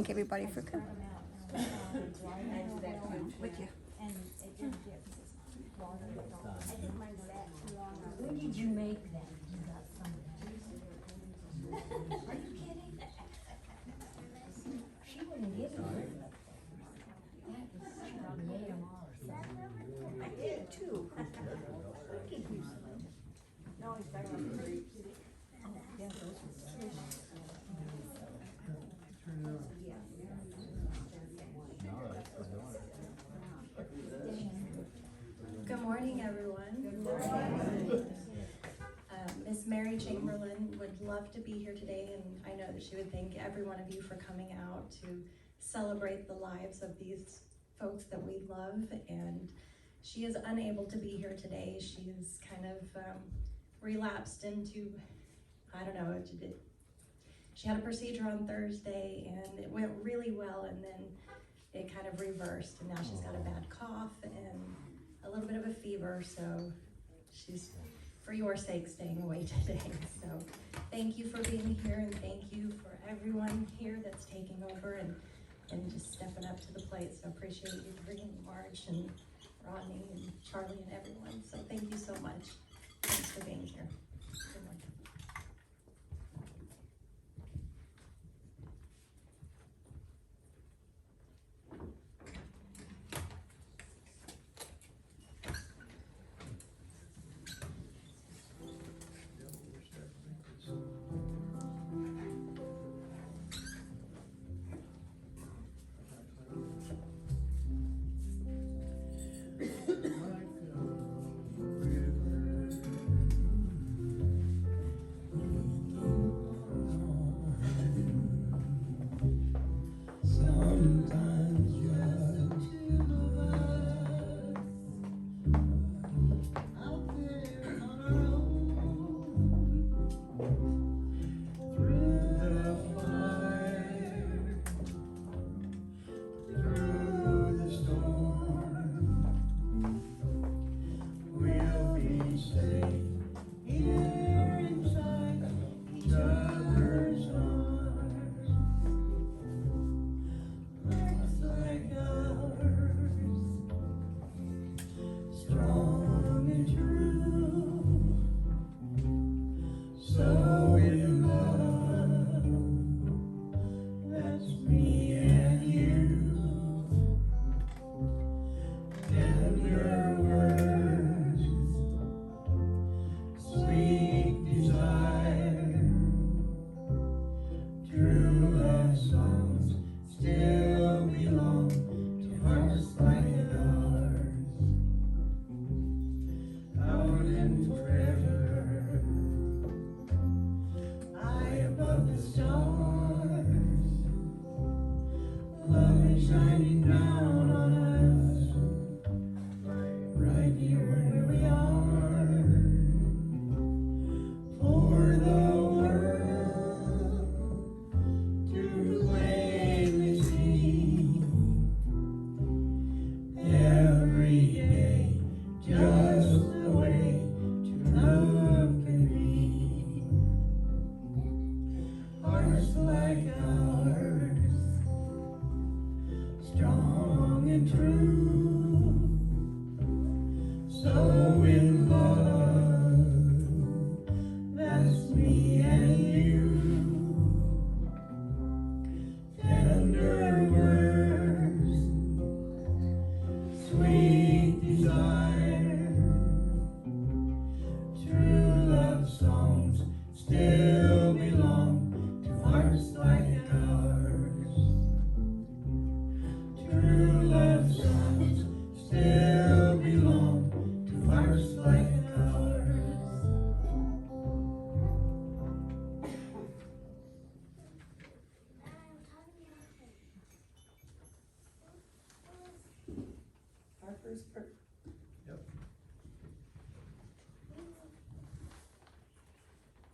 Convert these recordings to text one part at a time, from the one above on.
thank everybody for coming. With you. When did you make that? You got some. Are you kidding? She wouldn't give me that. That was from the AMR or something. I did too. I could use some. No, he's back on the street. Yeah, those were good. Good morning, everyone. Good morning. Miss Mary Chamberlain would love to be here today, and I know that she would thank every one of you for coming out to celebrate the lives of these folks that we love. And she is unable to be here today. She is kind of relapsed into, I don't know, she had a procedure on Thursday and it went really well, and then it kind of reversed, and now she's got a bad cough and a little bit of a fever, so she's, for your sake, staying away today. So thank you for being here, and thank you for everyone here that's taking over and just stepping up to the plate. So appreciate you, bringing Marge and Rodney and Charlie and everyone. So thank you so much. Thanks for being here. Good morning.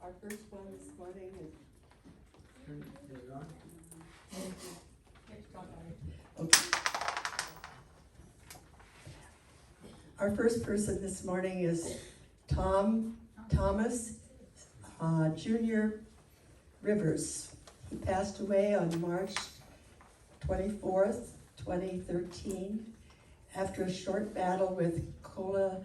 Our first one this morning is. Okay. Our first person this morning is Thomas Jr. Rivers. He passed away on March 24th, 2013, after a short battle with cholelactic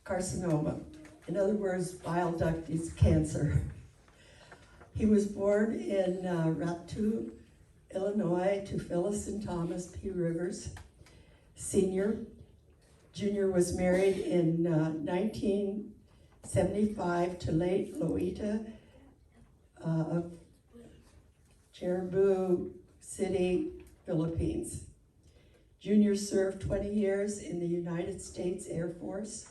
carcinoma. In other words, bile duct cancer. He was born in Ratu, Illinois, to Phyllis and Thomas P. Rivers Sr. Jr. was married in 1975 to late Loita of Cebu City, Philippines. Jr. served 20 years in the United States Air Force.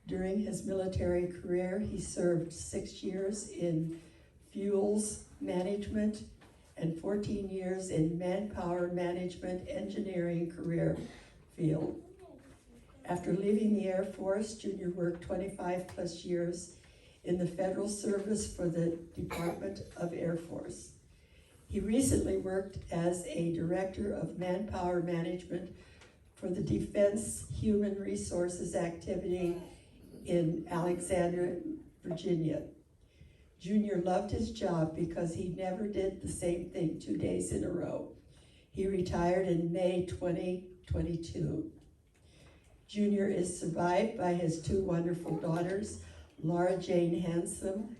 During his military career, he served 6 years in fuels management and 14 years in manpower management engineering career field. After leaving the Air Force, Jr. worked 25 plus years in the federal service for the Department of Air Force. He recently worked as a director of manpower management for the Defense Human Resources Activity in Alexandria, Virginia. Jr. loved his job because he never did the same thing 2 days in a row. He retired in May 2022. Jr. is survived by his 2 wonderful daughters, Laura Jane Handsome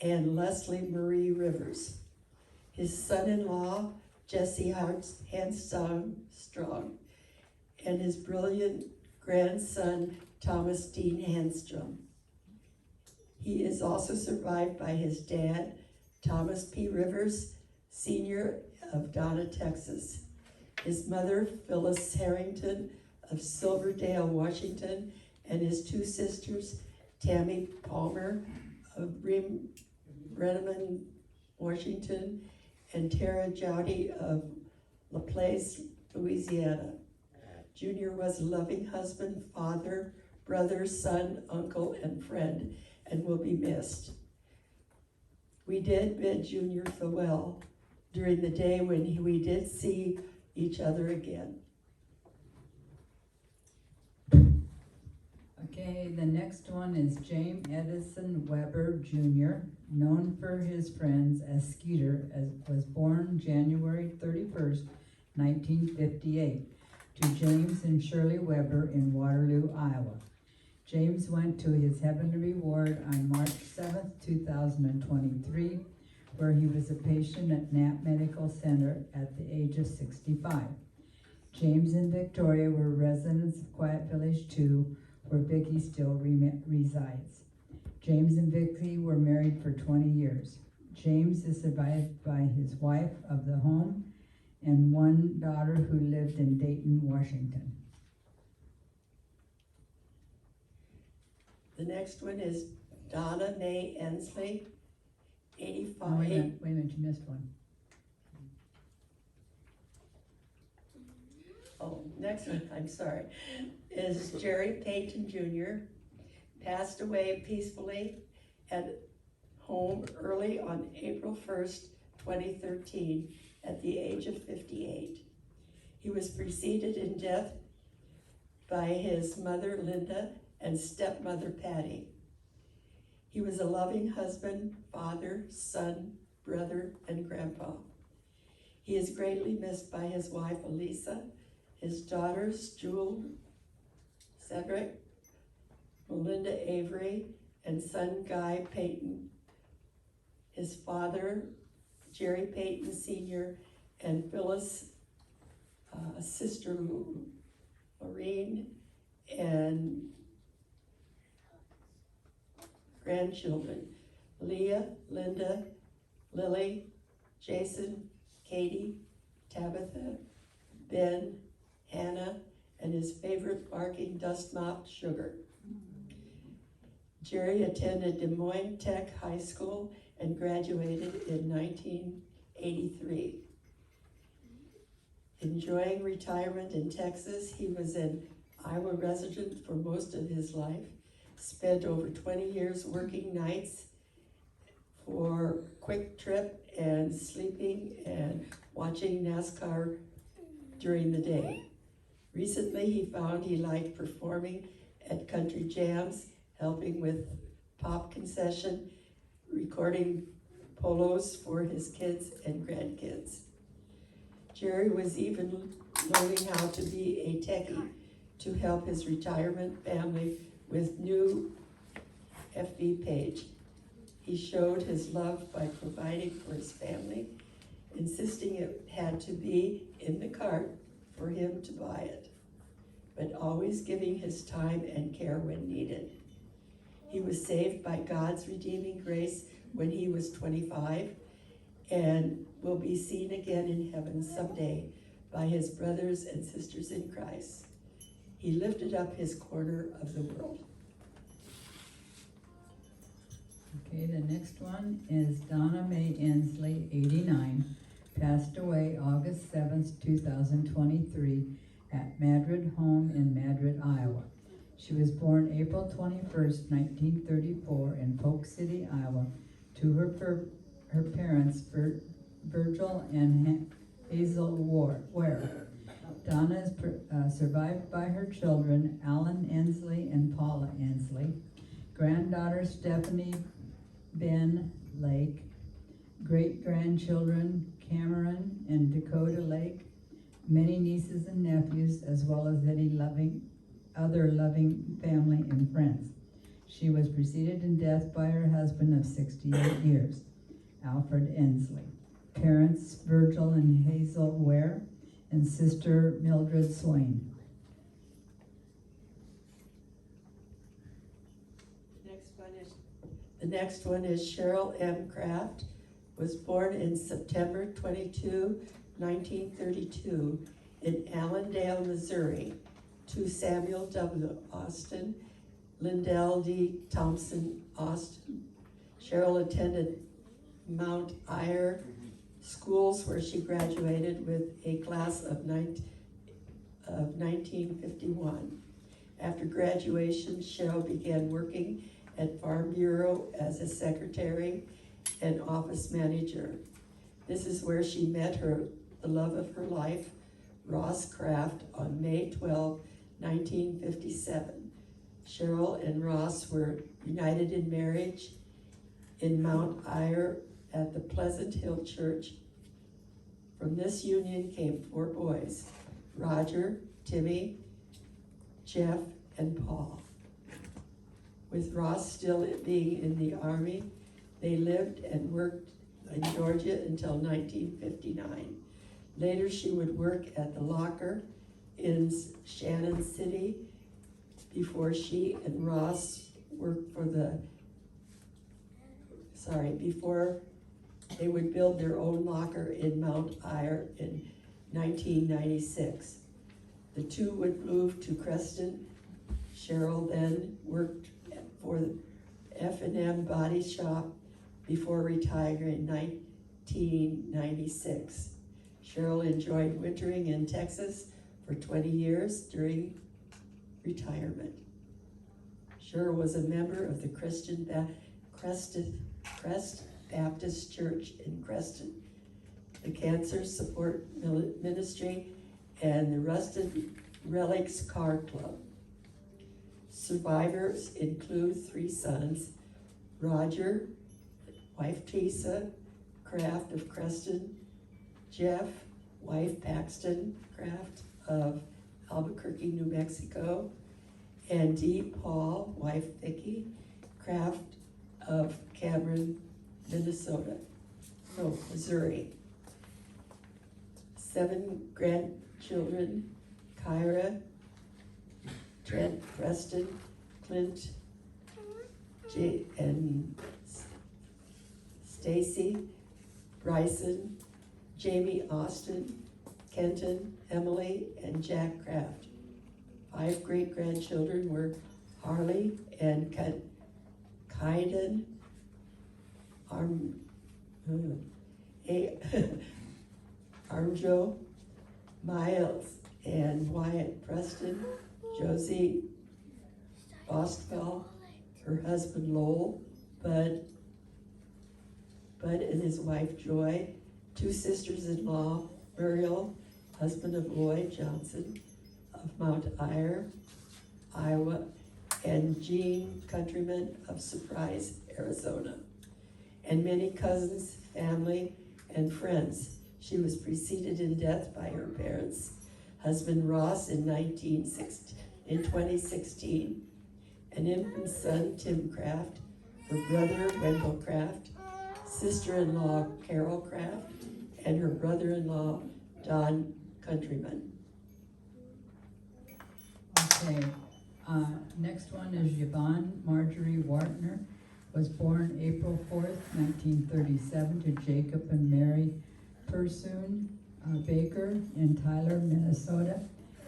and Leslie Marie Rivers. His son-in-law, Jesse Handsome Strong, and his brilliant grandson, Thomas Dean Handstrom. He is also survived by his dad, Thomas P. Rivers, Sr. of Donna, Texas. His mother, Phyllis Harrington of Silverdale, Washington, and his 2 sisters, Tammy Palmer of Bremen, Washington, and Tara Jowdy of LaPlace, Louisiana. Jr. was a loving husband, father, brother, son, uncle, and friend, and will be missed. We did bid Jr. farewell during the day when we did see each other again. Okay, the next one is James Edison Weber Jr., known for his friends as Skeeter, was born January 31st, 1958, to James and Shirley Weber in Waterloo, Iowa. James went to his heavenly reward on March 7th, 2023, where he was a patient at Knapp Medical Center at the age of 65. James and Victoria were residents of Quiet Village 2, where Vicki still resides. James and Vicki were married for 20 years. James is survived by his wife of the home and 1 daughter who lived in Dayton, Washington. The next one is Donna Mae Ensley, 85. Oh, wait a minute, you missed one. Oh, next one, I'm sorry, is Jerry Payton Jr., passed away peacefully at home early on April 1st, 2013, at the age of 58. He was preceded in death by his mother, Linda, and stepmother, Patty. He was a loving husband, father, son, brother, and grandpa. He is greatly missed by his wife, Elisa, his daughters, Jewel, Cedric, Melinda Avery, and son, Guy Payton. His father, Jerry Payton Sr., and Phyllis, sister Maureen, and grandchildren, Leah, Linda, Lily, Jason, Katie, Tabitha, Ben, Hannah, and his favorite barking dust mop, Sugar. Jerry attended Des Moines Tech High School and graduated in 1983. Enjoying retirement in Texas, he was an Iowa resident for most of his life, spent over 20 years working nights for Quick Trip and sleeping and watching NASCAR during the day. Recently, he found he liked performing at country jams, helping with pop concession, recording polos for his kids and grandkids. Jerry was even learning how to be a techie to help his retirement family with new FB page. He showed his love by providing for his family, insisting it had to be in the cart for him to buy it, but always giving his time and care when needed. He was saved by God's redeeming grace when he was 25 and will be seen again in heaven someday by his brothers and sisters in Christ. He lifted up his corner of the world. Okay, the next one is Donna Mae Ensley, 89, passed away August 7th, 2023 at Madrid Home in Madrid, Iowa. She was born April 21st, 1934 in Polk City, Iowa, to her parents, Virgil and Hazel Ware. Donna is survived by her children, Alan Ensley and Paula Ensley, granddaughter Stephanie Ben Lake, great-grandchildren Cameron and Dakota Lake, many nieces and nephews, as well as other loving family and friends. She was preceded in death by her husband of 68 years, Alfred Ensley. Parents Virgil and Hazel Ware, and sister Mildred Swain. The next one is Cheryl M. Kraft, was born in September 22, 1932 in Allendale, Missouri, to Samuel W. Austin, Lindell D. Thompson Austin. Cheryl attended Mount Ayr schools where she graduated with a class of 1951. After graduation, Cheryl began working at Farm Bureau as a secretary and office manager. This is where she met the love of her life, Ross Kraft, on May 12, 1957. Cheryl and Ross were united in marriage in Mount Ayr at the Pleasant Hill Church. From this union came 4 boys, Roger, Timmy, Jeff, and Paul. With Ross still being in the Army, they lived and worked in Georgia until 1959. Later, she would work at the Locker in Shannon City before she and Ross worked before they would build their own locker in Mount Ayr in 1996. The two would move to Creston. Cheryl then worked for the F&M Body Shop before retiring in 1996. Cheryl enjoyed wintering in Texas for 20 years during retirement. Cheryl was a member of the Crest Baptist Church in Creston, the Cancer Support Ministry, and the Rusted Relics Car Club. Survivors include 3 sons, Roger, wife Teresa Kraft of Creston, Jeff, wife Paxton Kraft of Albuquerque, New Mexico, and D. Paul, wife Vicki Kraft of Cameron, Missouri. 7 grandchildren, Kyra, Trent, Preston, Clint, and Stacy, Bryson, Jamie Austin, Kenton, Emily, and Jack Kraft. 5 great-grandchildren were Harley and Kaiden, Armjo, Miles, and Wyatt Preston, Josie Bostwell, her husband Lowell, Bud and his wife Joy, 2 sisters-in-law, Muriel, husband of Lloyd Johnson of Mount Ayr, Iowa, and Jean Countryman of Surprise, Arizona. and many cousins, family, and friends. She was preceded in death by her parents, husband Ross in 2016, an infant son, Tim Kraft, her brother, Wendell Kraft, sister-in-law, Carol Kraft, and her brother-in-law, Don Countryman. Okay, next one is Yvonne Marjorie Wartner, was born April 4th, 1937 to Jacob and Mary Pursoon Baker in Tyler, Minnesota.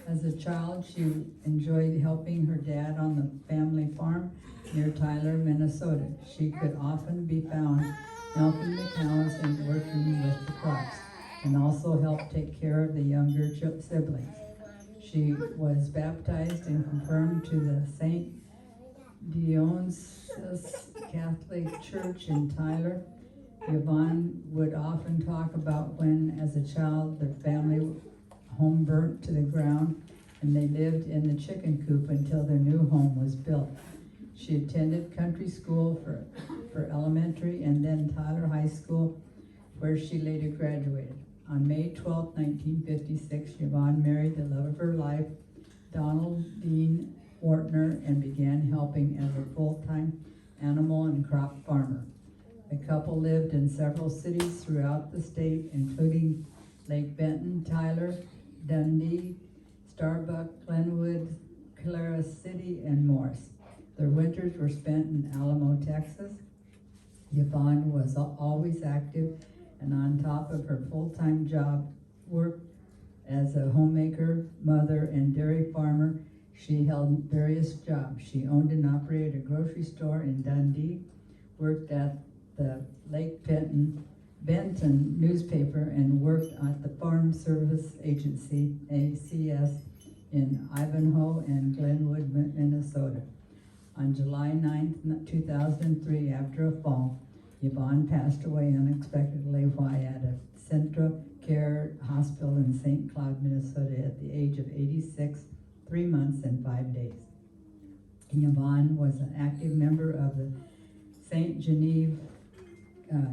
As a child, she enjoyed helping her dad on the family farm near Tyler, Minnesota. She could often be found milking the cows and working with the crops, and also helped take care of the younger siblings. She was baptized and confirmed to the St. Dionysius Catholic Church in Tyler. Yvonne would often talk about when, as a child, their family home burnt to the ground and they lived in the chicken coop until their new home was built. She attended country school for elementary and then Tyler High School, where she later graduated. On May 12, 1956, Yvonne married the love of her life, Donald Dean Wartner, and began helping as a full-time animal and crop farmer. The couple lived in several cities throughout the state, including Lake Benton, Tyler, Dundee, Starbuck, Glenwood, Clara City, and Morris. Their winters were spent in Alamo, Texas. Yvonne was always active and on top of her full-time job work as a homemaker, mother, and dairy farmer. She held various jobs. She owned and operated a grocery store in Dundee, worked at the Lake Benton newspaper, and worked at the Farm Service Agency, ACS, in Ivanhoe and Glenwood, Minnesota. On July 9, 2003, after a fall, Yvonne passed away unexpectedly while at a Central Care Hospital in St. Cloud, Minnesota at the age of 86, 3 months and 5 days. Yvonne was an active member of the St. Genevieve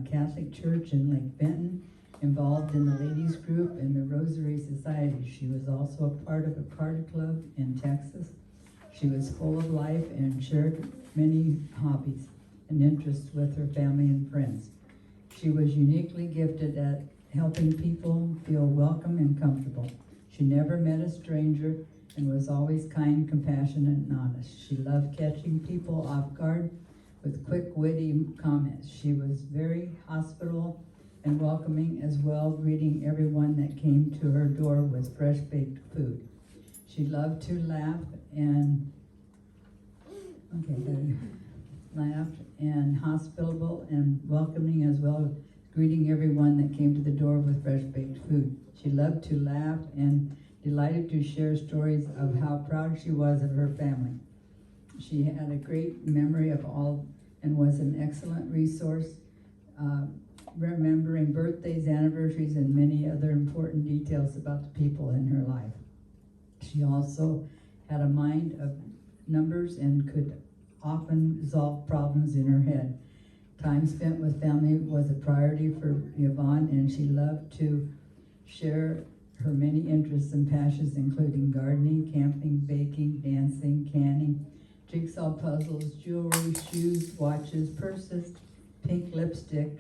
Catholic Church in Lake Benton, involved in the ladies group and the Rosary Society. She was also a part of a card club in Texas. She was full of life and shared many hobbies and interests with her family and friends. She was uniquely gifted at helping people feel welcome and comfortable. She never met a stranger and was always kind, compassionate, and honest. She loved catching people off guard with quick, witty comments. She was very hospitable and welcoming as well, greeting everyone that came to her door with fresh-baked food. She loved to laugh and hospitable and welcoming as well, greeting everyone that came to the door with fresh-baked food. She loved to laugh and delighted to share stories of how proud she was of her family. She had a great memory of all and was an excellent resource, remembering birthdays, anniversaries, and many other important details about the people in her life. She also had a mind of numbers and could often resolve problems in her head. Time spent with family was a priority for Yvonne, and she loved to share her many interests and passions, including gardening, camping, baking, dancing, canning, jigsaw puzzles, jewelry, shoes, watches, purses, pink lipstick,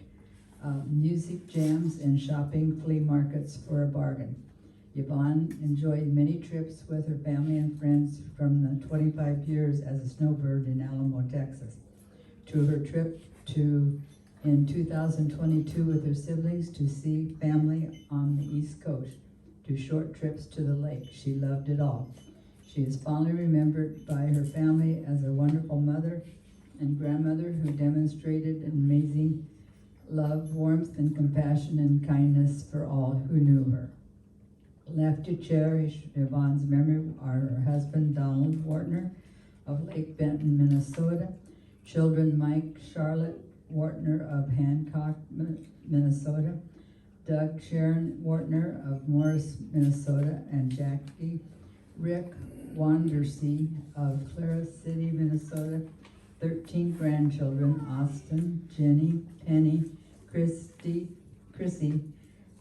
music jams, and shopping flea markets for a bargain. Yvonne enjoyed many trips with her family and friends from the 25 years as a snowbird in Alamo, Texas, to her trip in 2022 with her siblings to see family on the East Coast, to short trips to the lake. She loved it all. She is fondly remembered by her family as a wonderful mother and grandmother who demonstrated an amazing love, warmth, and compassion and kindness for all who knew her. Left to cherish Yvonne's memory are her husband, Donald Wartner of Lake Benton, Minnesota, children Mike, Charlotte Wartner of Hancock, Minnesota, Doug Sharon Wartner of Morris, Minnesota, and Jackie Rick Wandersee of Clara City, Minnesota, 13 grandchildren: Austin, Jenny, Penny, Chrissy,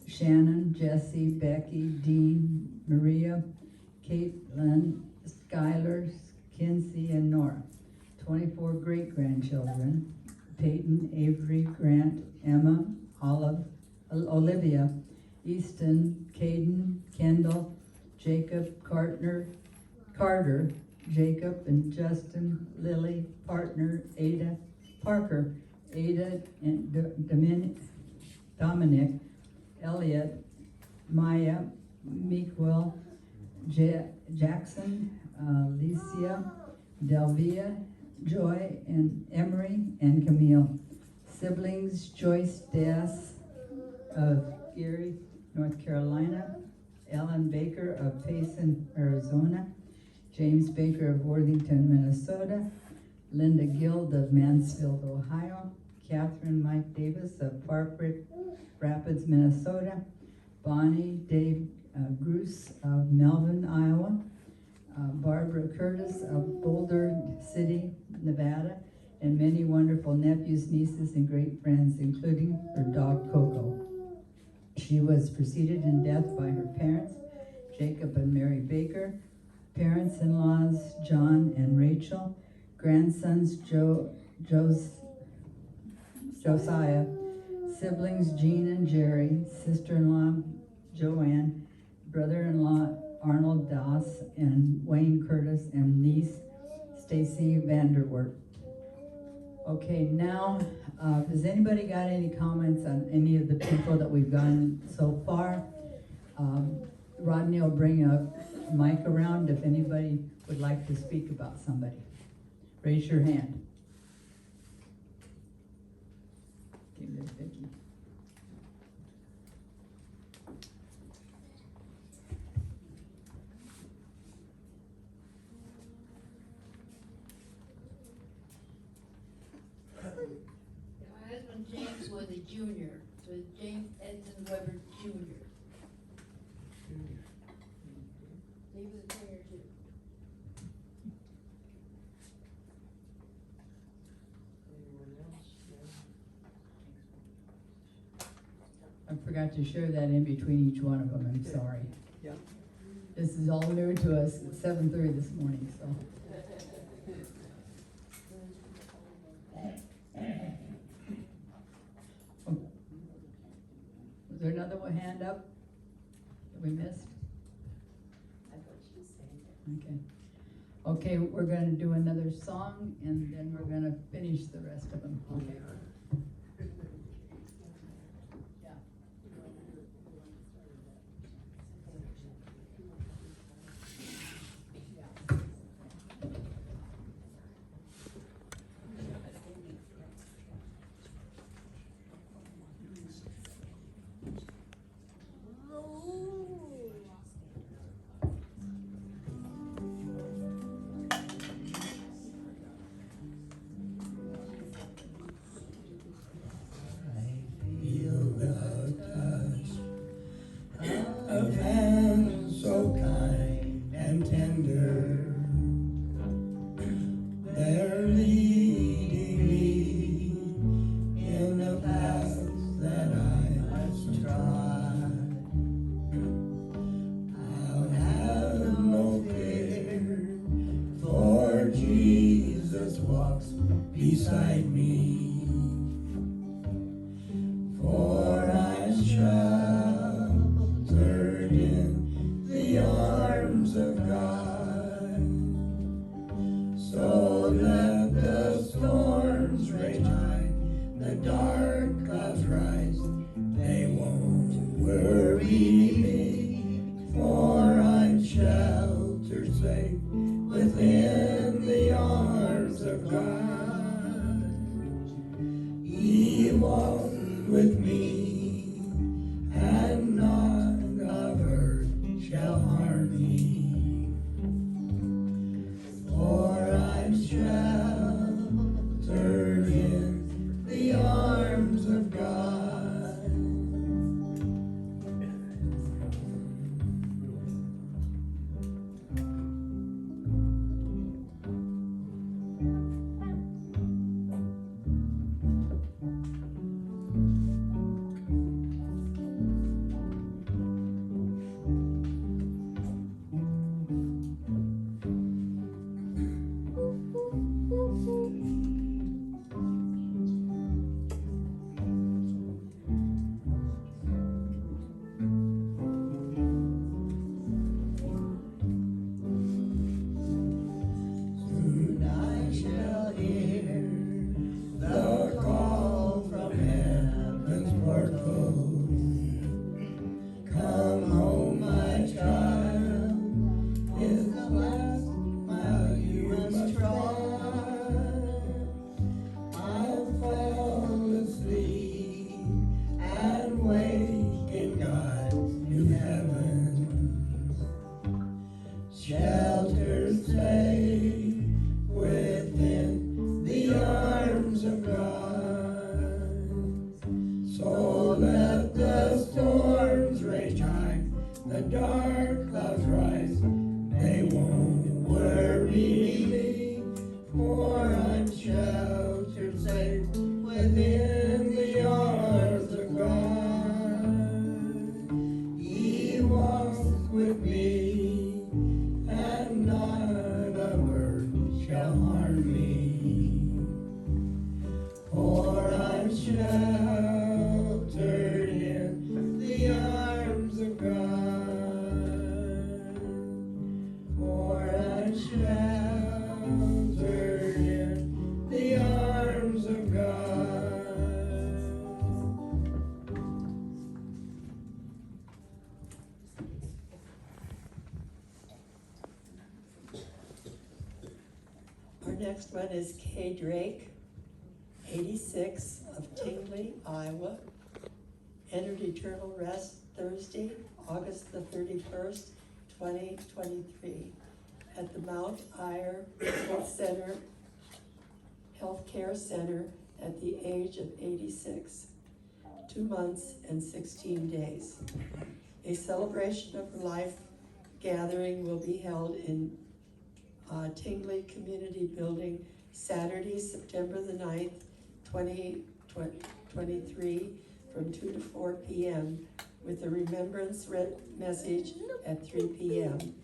Shannon, Jesse, Becky, Dean, Maria, Caitlin, Skylar, Kinsey, and Nora. 24 great-grandchildren: Peyton, Avery, Grant, Emma, Olivia, Easton, Caden, Kendall, Jacob, Carter, Jacob and Justin, Lily, partner, Ada, Parker, Ada and Dominic, Elliot, Maya, Meekwell, Jackson, Licia, Delvia, Joy, and Emery, and Camille. Siblings: Joyce Das of Erie, North Carolina, Ellen Baker of Payson, Arizona, James Baker of Worthington, Minnesota, Linda Guild of Mansfield, Ohio, Catherine Mike Davis of Park Rapids, Minnesota, Bonnie Dave Gruce of Melvin, Iowa, Barbara Curtis of Boulder City, Nevada, and many wonderful nephews, nieces, and great friends, including her dog Coco. She was preceded in death by her parents, Jacob and Mary Baker, parents-in-laws John and Rachel, grandsons Josiah, siblings Jean and Jerry, sister-in-law Joanne, brother-in-law Arnold Doss and Wayne Curtis, and niece Stacy Vanderwerf. Okay, now, has anybody got any comments on any of the people that we've gotten so far? Rodney will bring a mic around if anybody would like to speak about somebody. Raise your hand. Okay, Miss Vicki. My husband James was a junior, so it's James Edson Weber Jr. He was a junior too. I forgot to share that in between each one of them, I'm sorry. Yeah. This is all new to us at 7:30 this morning, so. Oh. Was there another one hand up that we missed? Okay. Okay, we're gonna do another song and then we're gonna finish the rest of them. Okay. Of hands so kind and tender, they're leading me in the path that I must trod. I'll have no fear, for Jesus walks beside me, for I shall in the arms of God. So let the storms rage high, the dark clouds rise, they won't worry me, for I'm sheltered safe within the arms of God. He walks with me, and none of earth shall harm me, for I'm sheltered in the arms of God. the dark clouds rise, they won't worry me, for I'm sheltered safe within the arms of God. He walks with me, and not a bird shall harm me. For I'm sheltered in the arms of God. For I'm sheltered in the arms of God. Our next one is Kay Drake, 86, of Tingley, Iowa. Entered eternal rest Thursday, August the 31st, 2023, at the Mount Ayr Healthcare Center at the age of 86, 2 months and 16 days. A celebration of life gathering will be held in Tingley Community Building Saturday, September the 9th, 2023, from 2 to 4 p.m. with a remembrance message at 3 p.m.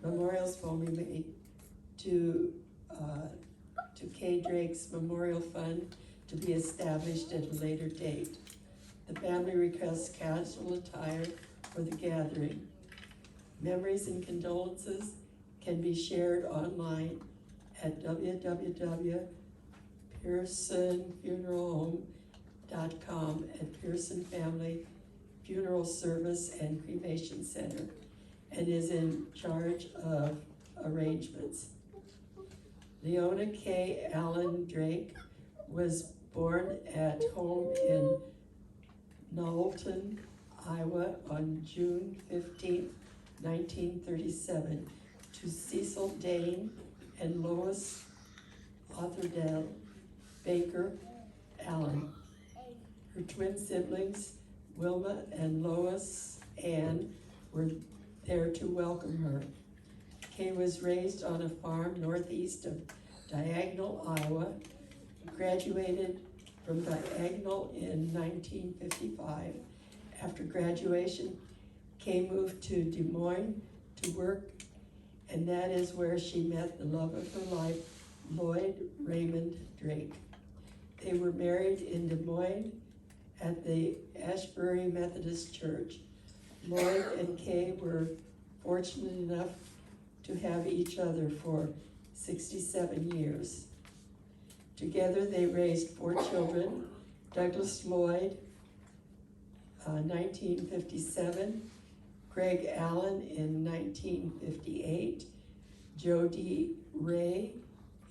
Memorials will be made to Kay Drake's Memorial Fund to be established at a later date. The family requests casual attire for the gathering. Memories and condolences can be shared online at www.pearsonfuneralhome.com at Pearson Family Funeral Service and Cremation Center, and is in charge of arrangements. Leona K. Allen Drake was born at home in Knowlton, Iowa on June 15, 1937, to Cecil Dane and Lois Otherdale Baker Allen. Her twin siblings, Wilma and Lois Ann, were there to welcome her. Kay was raised on a farm northeast of Diagonal, Iowa, graduated from Diagonal in 1955. After graduation, Kay moved to Des Moines to work, and that is where she met the love of her life, Lloyd Raymond Drake. They were married in Des Moines at the Ashbury Methodist Church. Lloyd and Kay were fortunate enough to have each other for 67 years. Together they raised 4 children: Douglas Lloyd, 1957, Greg Allen in 1958, Jody Ray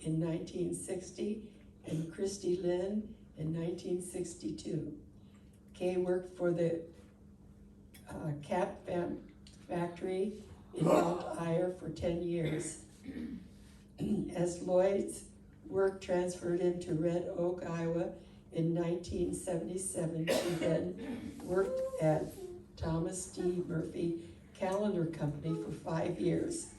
in 1960, and Christy Lynn in 1962. Kay worked for the Cap Factory in Mount Ayr for 10 years. As Lloyd's work transferred into Red Oak, Iowa in 1977, she then worked at Thomas D. Murphy Calendar Company for 5 years.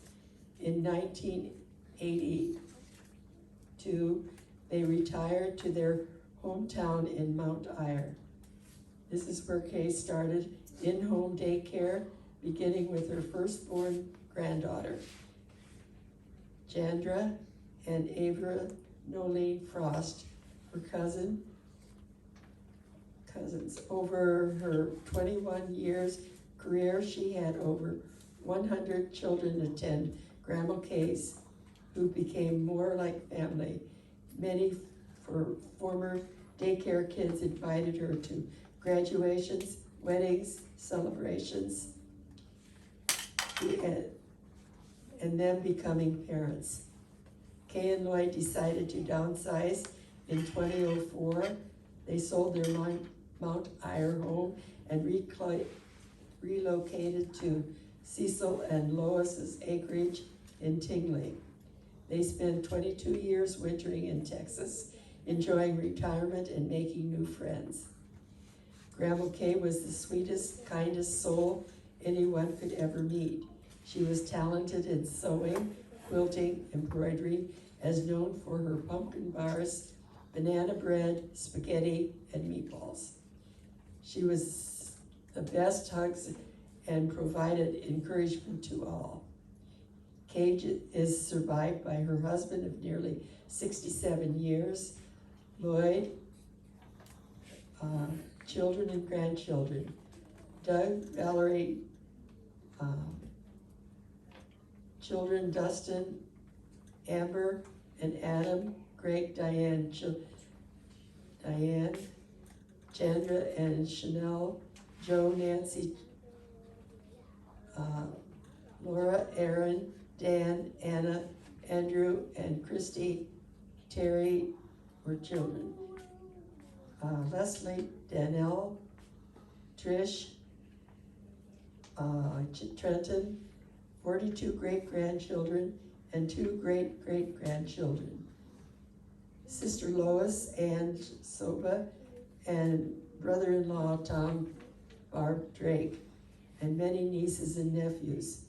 In 1982, they retired to their hometown in Mount Ayr. This is where Kay started in-home daycare, beginning with her firstborn granddaughter, Jandra, and Avra Nolene Frost, her cousins. Over her 21 years career, she had over 100 children attend Grandma Kay's, who became more like family. Many former daycare kids invited her to graduations, weddings, celebrations, and them becoming parents. Kay and Lloyd decided to downsize in 2004. They sold their Mount Ayr home and relocated to Cecil and Lois's acreage in Tingley. They spent 22 years wintering in Texas, enjoying retirement and making new friends. Grandma Kay was the sweetest, kindest soul anyone could ever meet. She was talented in sewing, quilting, embroidery, as known for her pumpkin bars, banana bread, spaghetti, and meatballs. She was the best hugs and provided encouragement to all. Kay is survived by her husband of nearly 67 years, Lloyd, children and grandchildren, Doug, Valerie, children Dustin, Amber, and Adam, Greg, Diane, Chandra, and Chanel, Joe, Nancy, Laura, Aaron, Dan, Anna, Andrew, and Christy, Terry were children. Leslie, Danelle, Trish, Trenton, 42 great-grandchildren, and 2 great-great-grandchildren. Sister Lois, Ann Soba, and brother-in-law Tom Barb Drake, and many nieces and nephews.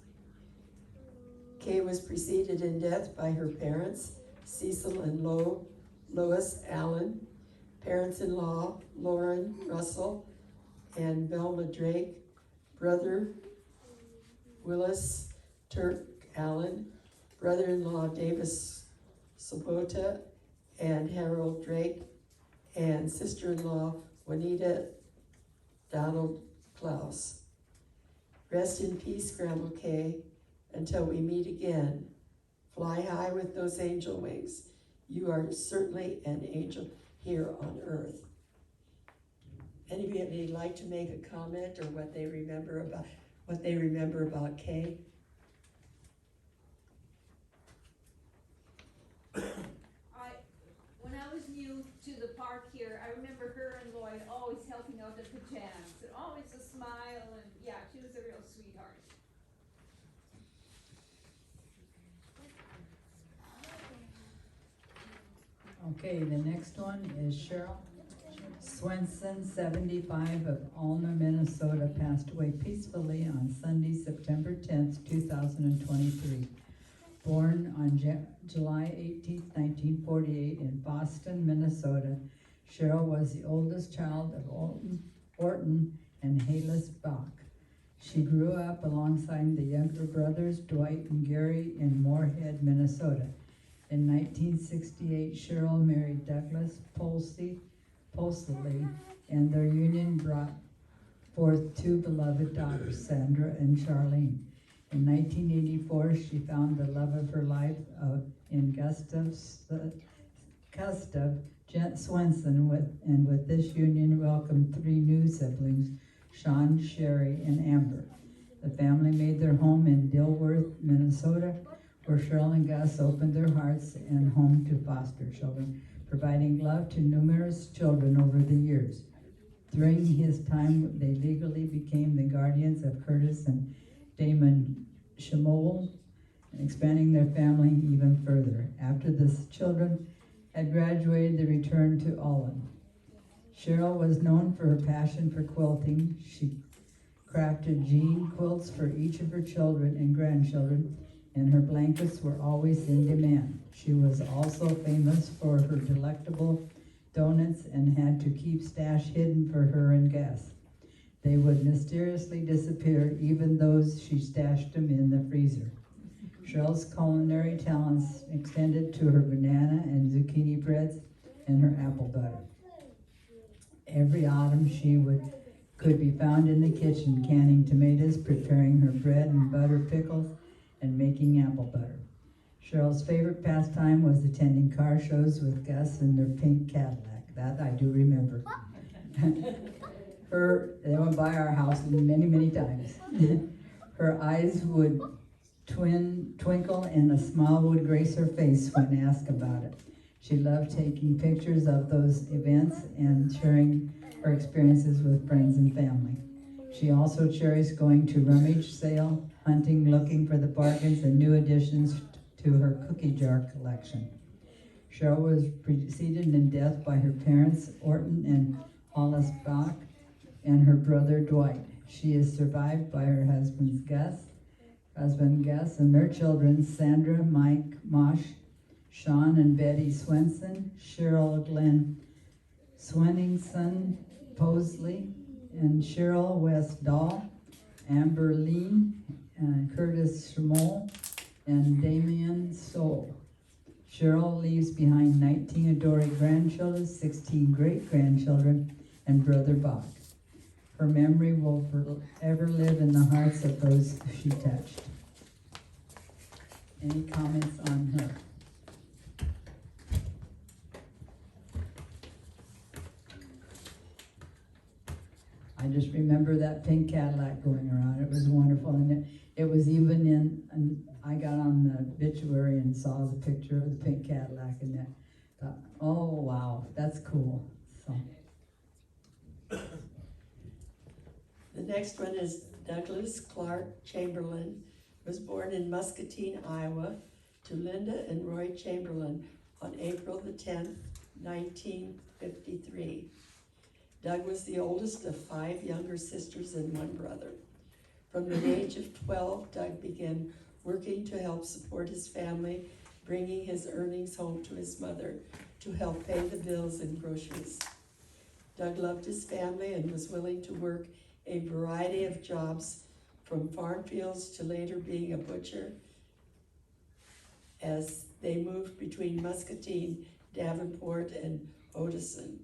Kay was preceded in death by her parents, Cecil and Lois Allen, parents-in-law Lauren Russell and Velma Drake, brother Willis Turk Allen, brother-in-law Davis Sobota and Harold Drake, and sister-in-law Juanita Donald Klaus. Rest in peace, Grandma Kay, until we meet again. Fly high with those angel wings. You are certainly an angel here on earth. Anybody like to make a comment or what they remember about Kay? When I was new to the park here, I remember her and Lloyd always helping out at the jams, and always a smile, and yeah, she was a real sweetheart. Okay, the next one is Cheryl Swenson, 75, of Alna, Minnesota, passed away peacefully on Sunday, September 10th, 2023. Born on July 18, 1948 in Boston, Minnesota, Cheryl was the oldest child of Orton and Halis Bach. She grew up alongside the younger brothers, Dwight and Gary, in Moorhead, Minnesota. In 1968, Cheryl married Douglas Polsley, and their union brought forth 2 beloved daughters, Sandra and Charlene. In 1984, she found the love of her life in Gustav Swenson, and with this union welcomed 3 new siblings, Sean, Sherry, and Amber. The family made their home in Dilworth, Minnesota, where Cheryl and Gus opened their hearts and home to foster children, providing love to numerous children over the years. During his time, they legally became the guardians of Curtis and Damon Schmoll, expanding their family even further. After the children had graduated, they returned to Olin. Cheryl was known for her passion for quilting. She crafted jean quilts for each of her children and grandchildren, and her blankets were always in demand. She was also famous for her delectable donuts and had to keep stash hidden for her and Gus. They would mysteriously disappear, even though she stashed them in the freezer. Cheryl's culinary talents extended to her banana and zucchini breads and her apple butter. Every autumn she could be found in the kitchen canning tomatoes, preparing her bread and butter pickles, and making apple butter. Cheryl's favorite pastime was attending car shows with Gus in their pink Cadillac. That I do remember. They went by our house many, many times. Her eyes would twinkle and a smile would grace her face when asked about it. She loved taking pictures of those events and sharing her experiences with friends and family. She also cherished going to rummage sale, hunting, looking for the bargains and new additions to her cookie jar collection. Cheryl was preceded in death by her parents, Orton and Hollis Bach, and her brother Dwight. She is survived by her husband Gus, and their children, Sandra, Mike, Mosh, Sean and Betty Swenson, Cheryl Glenn Swenningson Posley, and Cheryl West Dahl, Amber Lean, Curtis Schmoll, and Damian Soul. Cheryl leaves behind 19 adoring grandchildren, 16 great-grandchildren, and Brother Bach. Her memory will forever live in the hearts of those she touched. Any comments on her? I just remember that pink Cadillac going around. It was wonderful, and it was even and I got on the obituary and saw the picture of the pink Cadillac, and that thought, oh wow, that's cool. So. The next one is Douglas Clark Chamberlain, was born in Muscatine, Iowa, to Linda and Roy Chamberlain on April the 10th, 1953. Doug was the oldest of 5 younger sisters and 1 brother. From the age of 12, Doug began working to help support his family, bringing his earnings home to his mother to help pay the bills and groceries. Doug loved his family and was willing to work a variety of jobs, from farm fields to later being a butcher, as they moved between Muscatine, Davenport, and Odison.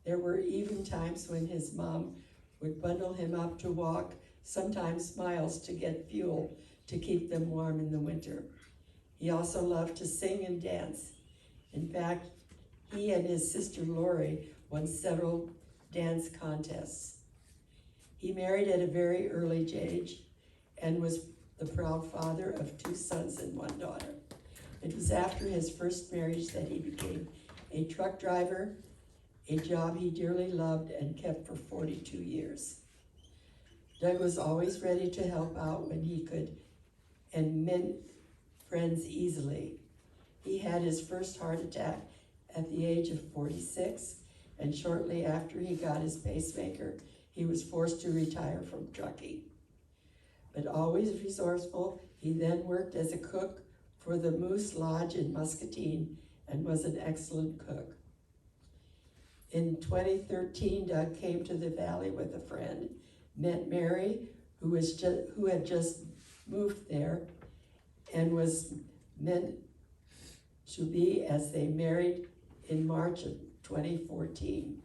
There were even times when his mom would bundle him up to walk, sometimes miles, to get fuel to keep them warm in the winter. He also loved to sing and dance. In fact, he and his sister Lori won several dance contests. He married at a very early age and was the proud father of 2 sons and 1 daughter. It was after his first marriage that he became a truck driver, a job he dearly loved and kept for 42 years. Doug was always ready to help out when he could and mend friends easily. He had his first heart attack at the age of 46, and shortly after he got his pacemaker, he was forced to retire from trucking. But always resourceful, he then worked as a cook for the Moose Lodge in Muscatine and was an excellent cook. In 2013, Doug came to the Valley with a friend, met Mary, who had just moved there, and was meant to be as they married in March of 2014.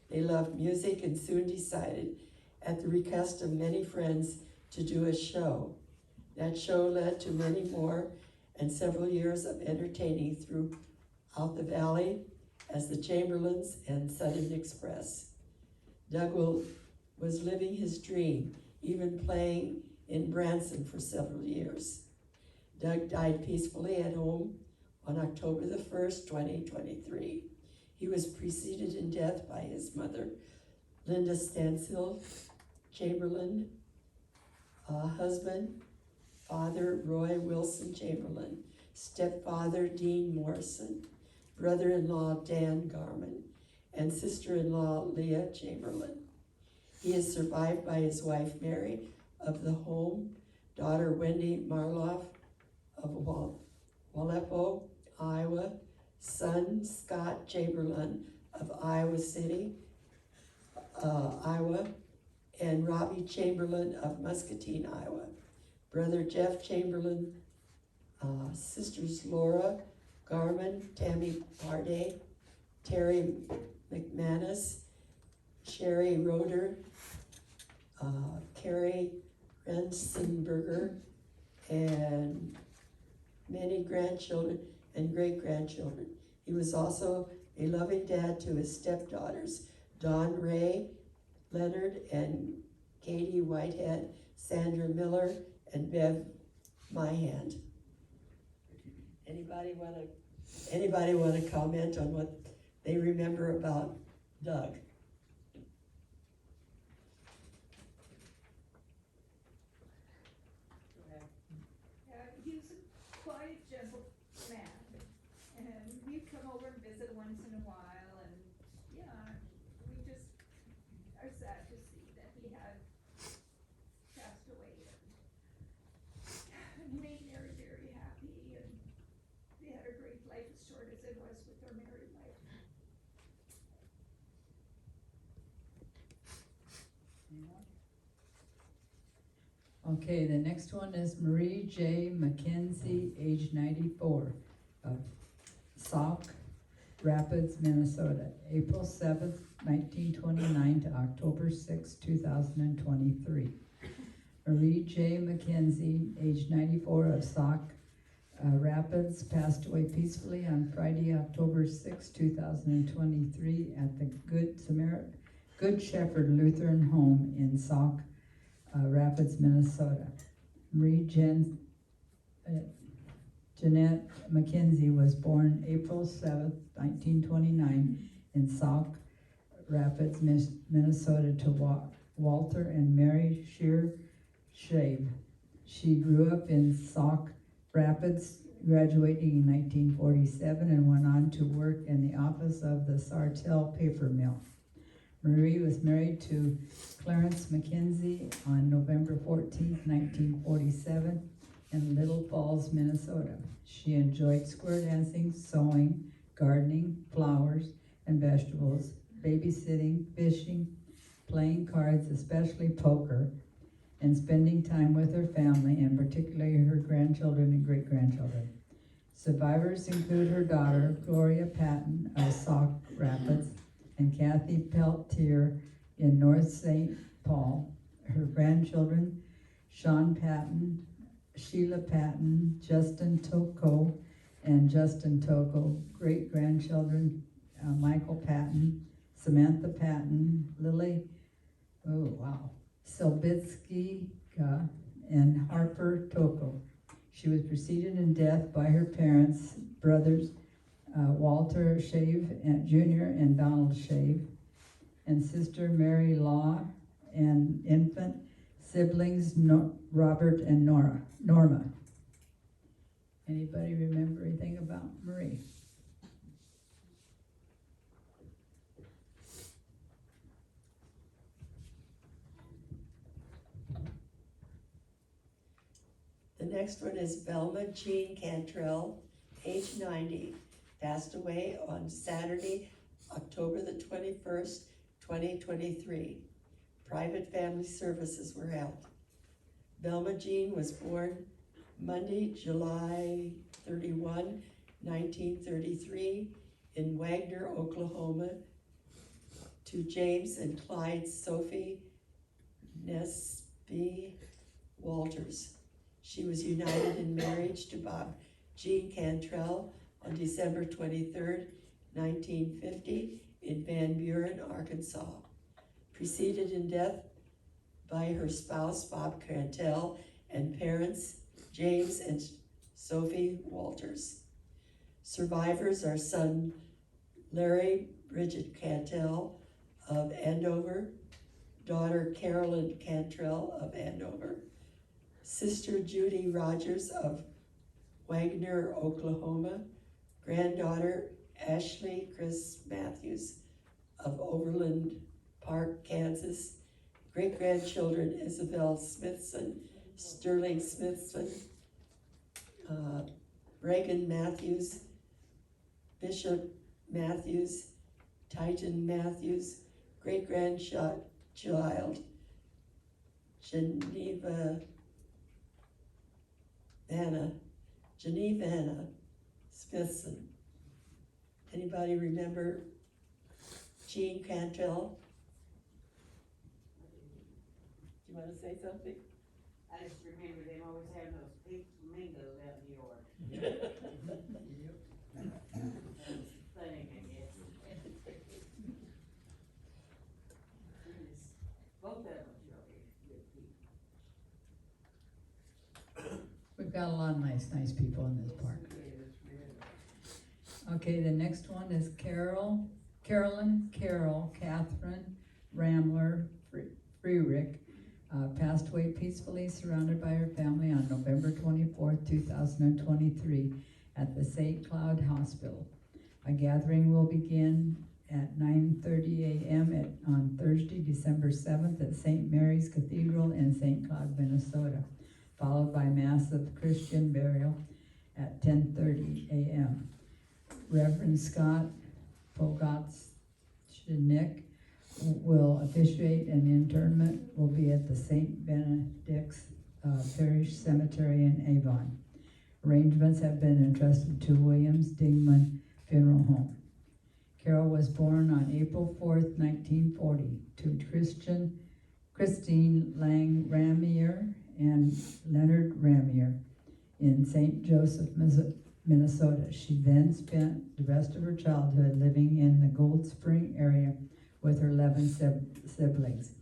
They loved music and soon decided, at the request of many friends, to do a show. That show led to many more and several years of entertaining throughout the Valley as the Chamberlains and Southern Express. Doug was living his dream, even playing in Branson for several years. Doug died peacefully at home on October the 1st, 2023. He was preceded in death by his mother, Linda Stansfield Chamberlain, husband, father Roy Wilson Chamberlain, stepfather Dean Morrison, brother-in-law Dan Garman, and sister-in-law Leah Chamberlain. He is survived by his wife Mary of the home, daughter Wendy Marloff of Walepo, Iowa, son Scott Chamberlain of Iowa City, Iowa, and Robbie Chamberlain of Muscatine, Iowa. Brother Jeff Chamberlain, sisters Laura Garman, Tammy Parday, Terry McManus, Sherry Roeder, Carrie Rensenberger, and many grandchildren and great-grandchildren. He was also a loving dad to his stepdaughters, Dawn Ray Leonard and Katie Whitehead, Sandra Miller, and Bev Myhand. Anybody want to comment on what they remember about Doug? He was a quiet, gentle man, and he'd come over and visit once in a while, and yeah, we just are sad to see that he had Okay, the next one is Marie J. McKenzie, age 94, of Sauk Rapids, Minnesota, April 7th, 1929 to October 6th, 2023. Marie J. McKenzie, age 94, of Sauk Rapids, passed away peacefully on Friday, October 6, 2023 at the Good Shepherd Lutheran Home in Sauk Rapids, Minnesota. Marie Jeanette McKenzie was born April 7, 1929 in Sauk Rapids, Minnesota to Walter and Mary Shave. She grew up in Sauk Rapids, graduating in 1947 and went on to work in the office of the Sartell paper mill. Marie was married to Clarence McKenzie on November 14, 1947 in Little Falls, Minnesota. She enjoyed square dancing, sewing, gardening, flowers and vegetables, babysitting, fishing, playing cards, especially poker, and spending time with her family, and particularly her grandchildren and great-grandchildren. Survivors include her daughter, Gloria Patton of Sauk Rapids, and Kathy Peltier in North St. Paul. Her grandchildren, Sean Patton, Sheila Patton, Justin Toko, and Justin Toko. Great-grandchildren, Michael Patton, Samantha Patton, Lily, Selbitsky, and Harper Toko. She was preceded in death by her parents, brothers, Walter Shave Jr. and Donald Shave, and sister Mary Law, and infant siblings Robert and Norma. Anybody remember anything about Marie? The next one is Velma Jean Cantrell, age 90, passed away on Saturday, October the 21st, 2023. Private family services were held. Velma Jean was born Monday, July 31, 1933 in Wagner, Oklahoma, to James and Clyde Sophie Nesby Walters. She was united in marriage to Bob Jean Cantrell on December 23, 1950 in Van Buren, Arkansas. Preceded in death by her spouse, Bob Cantrell, and parents, James and Sophie Walters. Survivors are son Larry Bridget Cantrell of Andover, daughter Carolyn Cantrell of Andover, sister Judy Rogers of Wagner, Oklahoma, granddaughter Ashley Chris Matthews of Overland Park, Kansas, great-grandchildren Isabel Smithson, Sterling Smithson, Reagan Matthews, Bishop Matthews, Titan Matthews, great-grandchild Geneva Smithson. Anybody remember Jean Cantrell? Do you want to say something? I just remember them always having those big flamingos out in the yard. Thing, I guess. Both of them really good people. We've got a lot of nice people in this park. Okay, the next one is Carolyn Catherine Ramler Freerick, passed away peacefully surrounded by her family on November 24, 2023 at the St. Cloud Hospital. A gathering will begin at 9:30 a.m. on Thursday, December 7th at St. Mary's Cathedral in St. Cloud, Minnesota, followed by Mass of Christian burial at 10:30 a.m. Reverend Scott Pogotsnik will officiate, and interment will be at the St. Benedict's Parish Cemetery in Avon. Arrangements have been entrusted to Williams Dingman Funeral Home. Carol was born on April 4th, 1940, to Christine Lang Ramier and Leonard Ramier in St. Joseph, Minnesota. She then spent the rest of her childhood living in the Gold Spring area with her 11 siblings.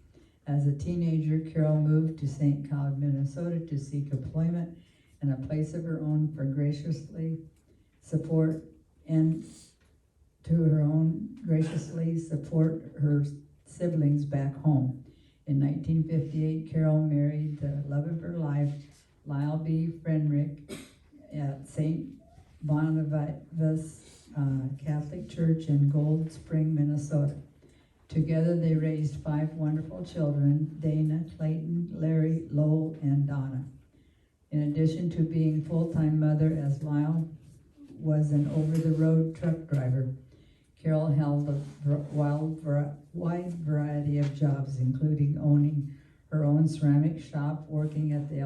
As a teenager, Carol moved to St. Cloud, Minnesota to seek employment and a place of her own for graciously support her siblings back home. In 1958, Carol married the love of her life, Lyle B. Frenrick, at St. Bonaventure's Catholic Church in Gold Spring, Minnesota. Together they raised 5 wonderful children, Dana, Clayton, Larry, Lowell, and Donna. In addition to being full-time mother, as Lyle was an over-the-road truck driver, Carol held a wide variety of jobs, including owning her own ceramic shop, working at the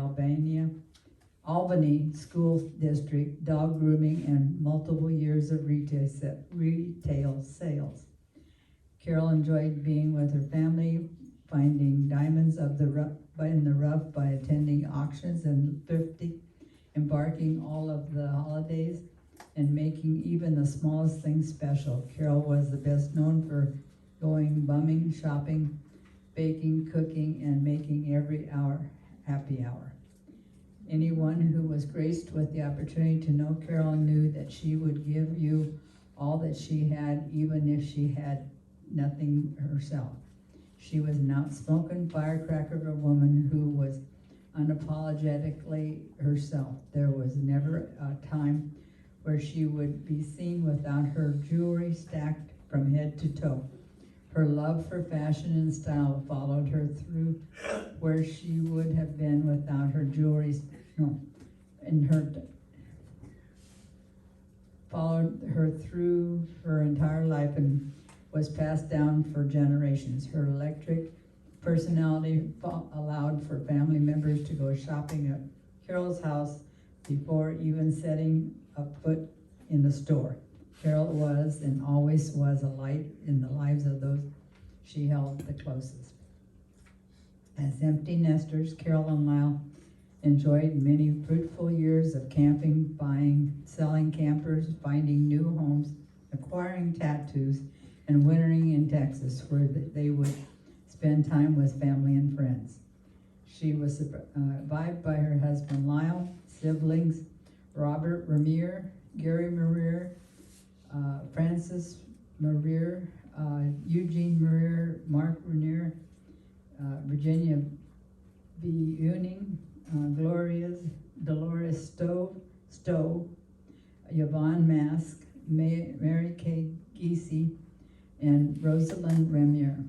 Albany School District, dog grooming, and multiple years of retail sales. Carol enjoyed being with her family, finding diamonds in the rough by attending auctions and thrifting, embarking all of the holidays, and making even the smallest things special. Carol was the best known for going bumming, shopping, baking, cooking, and making every hour happy hour. Anyone who was graced with the opportunity to know Carol knew that she would give you all that she had, even if she had nothing herself. She was an outspoken firecracker of a woman who was unapologetically herself. There was never a time where she would be seen without her jewelry stacked from head to toe. Her love for fashion and style followed her through where she would have been without her jewelry. Followed her through her entire life and was passed down for generations. Her electric personality allowed for family members to go shopping at Carol's house before even setting a foot in the store. Carol was and always was a light in the lives of those she held the closest. As empty nesters, Carol and Lyle enjoyed many fruitful years of camping, buying, selling campers, finding new homes, acquiring tattoos, and wintering in Texas, where they would spend time with family and friends. She was survived by her husband Lyle, siblings Robert Ramier, Gary Ramier, Francis Ramier, Eugene Ramier, Mark Ramier, Virginia B. Uning, Dolores Stowe, Yvonne Mask, Mary K. Giese, and Rosalind Ramier.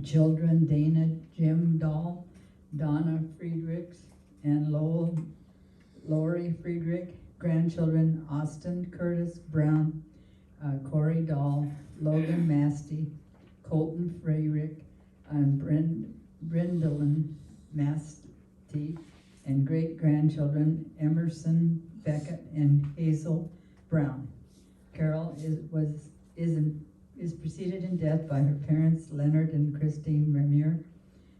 Children Dana Jim Dahl, Donna Friedrichs, and Lori Friedrich. Grandchildren Austin Curtis Brown, Corey Dahl, Logan Masty, Colton Friedrich, and Brindlin Masty, and great-grandchildren Emerson Beckett and Hazel Brown. Carol is preceded in death by her parents Leonard and Christine Ramier,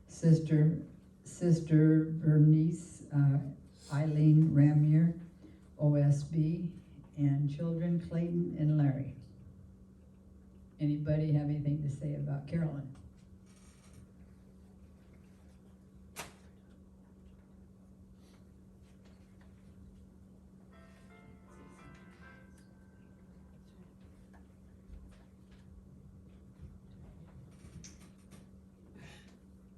sister Bernice Eileen Ramier, OSB, and children Clayton and Larry. Anybody have anything to say about Carolyn?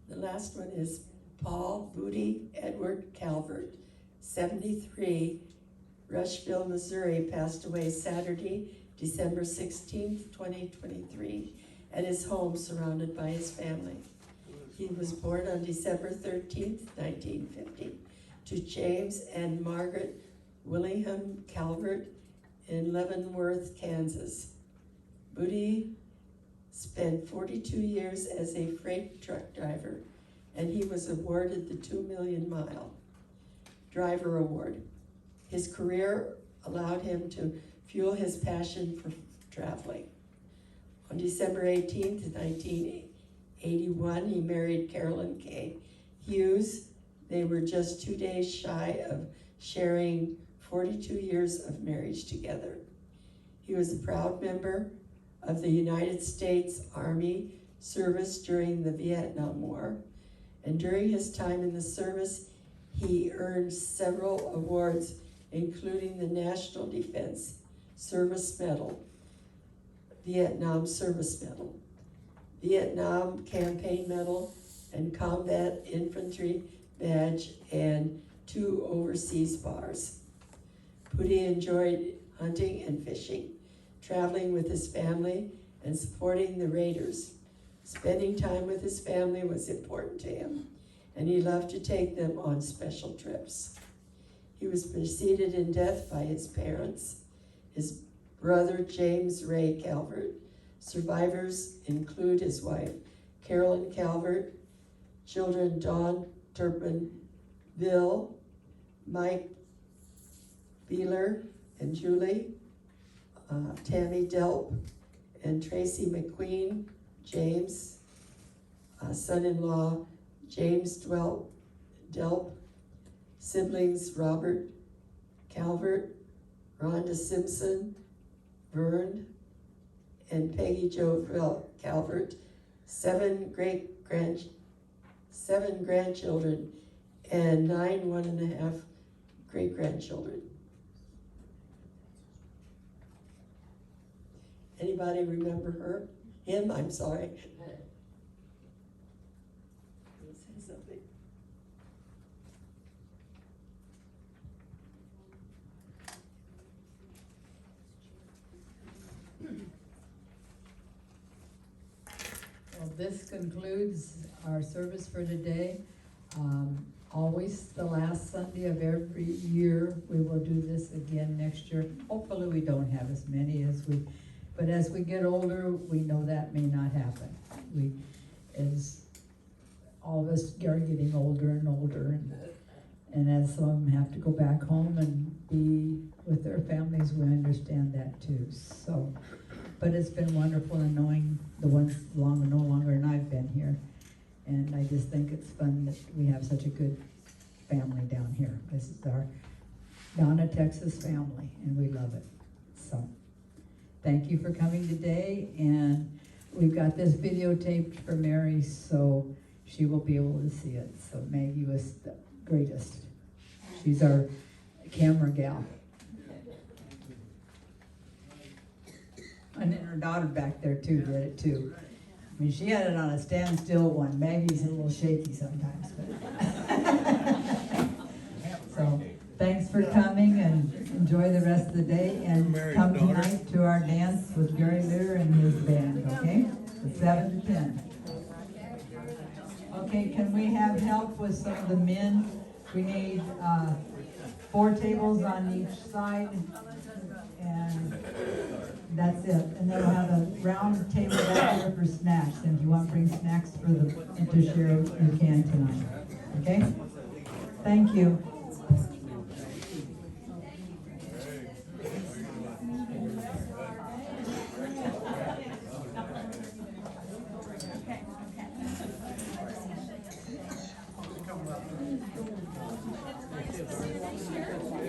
The last one is Paul Booty Edward Calvert, 73, Rushville, Missouri, passed away Saturday, December 16th, 2023, at his home surrounded by his family. He was born on December 13th, 1950, to James and Margaret Willingham Calvert in Leavenworth, Kansas. Booty spent 42 years as a freight truck driver and he was awarded the 2 Million Mile Driver Award. His career allowed him to fuel his passion for traveling. On December 18th, 1981, he married Carolyn K. Hughes. They were just 2 days shy of sharing 42 years of marriage together. He was a proud member of the United States Army service during the Vietnam War, and during his time in the service, he earned several awards, including the National Defense Service Medal, Vietnam Service Medal, Vietnam Campaign Medal, and Combat Infantry Badge, and 2 overseas bars. Pudi enjoyed hunting and fishing, traveling with his family, and supporting the Raiders. Spending time with his family was important to him, and he loved to take them on special trips. He was preceded in death by his parents, his brother James Ray Calvert. Survivors include his wife Carolyn Calvert, children Dawn Turpin, Bill, Mike Beeler and Julie, Tammy Delp, and Tracy McQueen, James, son-in-law James Delp, siblings Robert Calvert, Rhonda Simpson, Vern, and Peggy Jo Calvert, 7 grandchildren, and 9 1.5 great-grandchildren. Anybody remember her? Him, I'm sorry. Say something. Well, this concludes our service for today. Always the last Sunday of every year. We will do this again next year. Hopefully we don't have as many but as we get older, we know that may not happen. As all of us are getting older and older, and as some of them have to go back home and be with their families, we understand that too. So, but it's been wonderful in knowing the ones no longer than I've been here. And I just think it's fun that we have such a good family down here. This is our Donna, Texas family, and we love it. So, thank you for coming today, and we've got this videotaped for Mary, so she will be able to see it. So Maggie was the greatest. She's our camera gal. And then her daughter back there too did it too. I mean, she had it on a standstill one. Maggie's a little shaky sometimes. So thanks for coming, and enjoy the rest of the day. And come tonight to our dance with Gary Lear and his band, okay? From 7 to 10. Okay, can we have help with some of the men? We need 4 tables on each side, and that's it. And then we'll have a round table back there for snacks. And if you want to bring snacks to share, you can tonight. Okay? Thank you. Sure.